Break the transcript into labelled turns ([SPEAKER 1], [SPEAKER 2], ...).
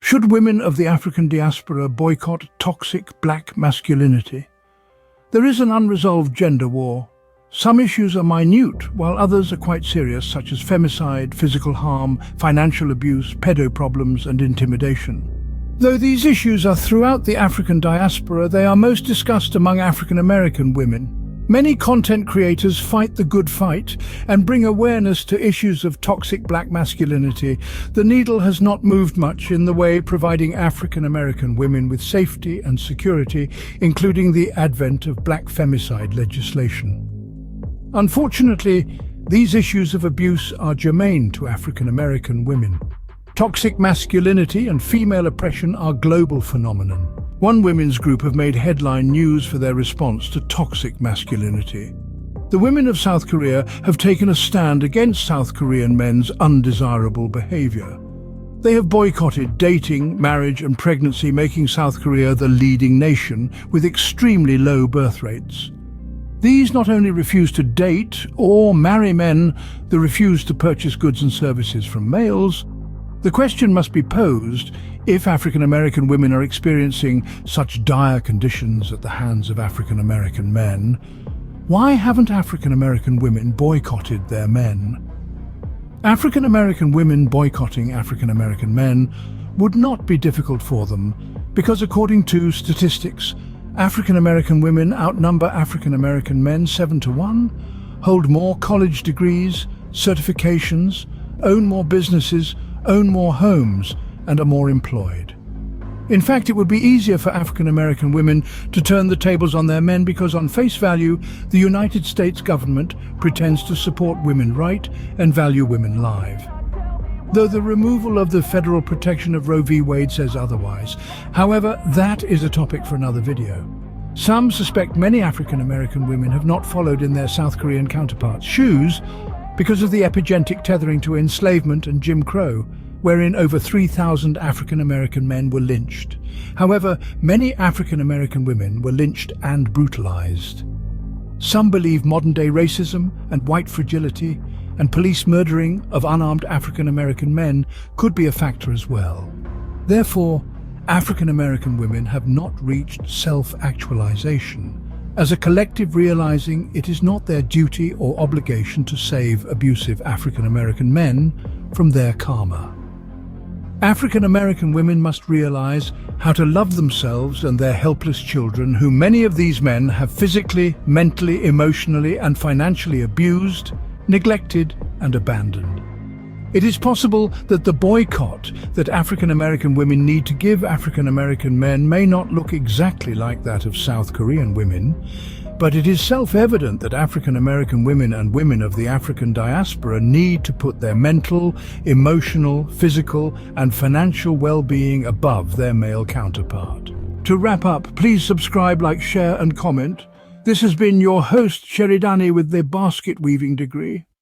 [SPEAKER 1] Should women of the African diaspora boycott toxic black masculinity? There is an unresolved gender war. Some issues are minute, while others are quite serious, such as femicide, physical harm, financial abuse, pedo problems, and intimidation. Though these issues are throughout the African diaspora, they are most discussed among African American women. Many content creators fight the good fight and bring awareness to issues of toxic black masculinity. The needle has not moved much in the way providing African American women with safety and security, including the advent of black femicide legislation. Unfortunately, these issues of abuse are germane to African American women. Toxic masculinity and female oppression are global phenomenon. One women's group have made headline news for their response to toxic masculinity. The women of South Korea have taken a stand against South Korean men's undesirable behavior. They have boycotted dating, marriage and pregnancy, making South Korea the leading nation with extremely low birth rates. These not only refuse to date or marry men, they refuse to purchase goods and services from males. The question must be posed: if African American women are experiencing such dire conditions at the hands of African American men, why haven't African American women boycotted their men? African American women boycotting African American men would not be difficult for them because, according to statistics, African American women outnumber African American men 7-1, hold more college degrees, certifications, own more businesses, own more homes, and are more employed. In fact, it would be easier for African American women to turn the tables on their men because, on face value, the United States government pretends to support women's rights and value women live. Though the removal of the federal protection of Roe v. Wade says otherwise. However, that is a topic for another video. Some suspect many African American women have not followed in their South Korean counterparts' shoes because of the epigenetic tethering to enslavement and Jim Crow, wherein over 3,000 African American men were lynched. However, many African American women were lynched and brutalized. Some believe modern-day racism and white fragility and police murdering of unarmed African American men could be a factor as well. Therefore, African American women have not reached self-actualization as a collective, realizing it is not their duty or obligation to save abusive African American men from their karma. African American women must realize how to love themselves and their helpless children, who many of these men have physically, mentally, emotionally, and financially abused, neglected, and abandoned. It is possible that the boycott that African American women need to give African American men may not look exactly like that of South Korean women, but it is self-evident that African American women and women of the African diaspora need to put their mental, emotional, physical, and financial well-being above their male counterpart. To wrap up, please subscribe, like, share, and comment. This has been your host, Sheridani, with the basket weaving degree.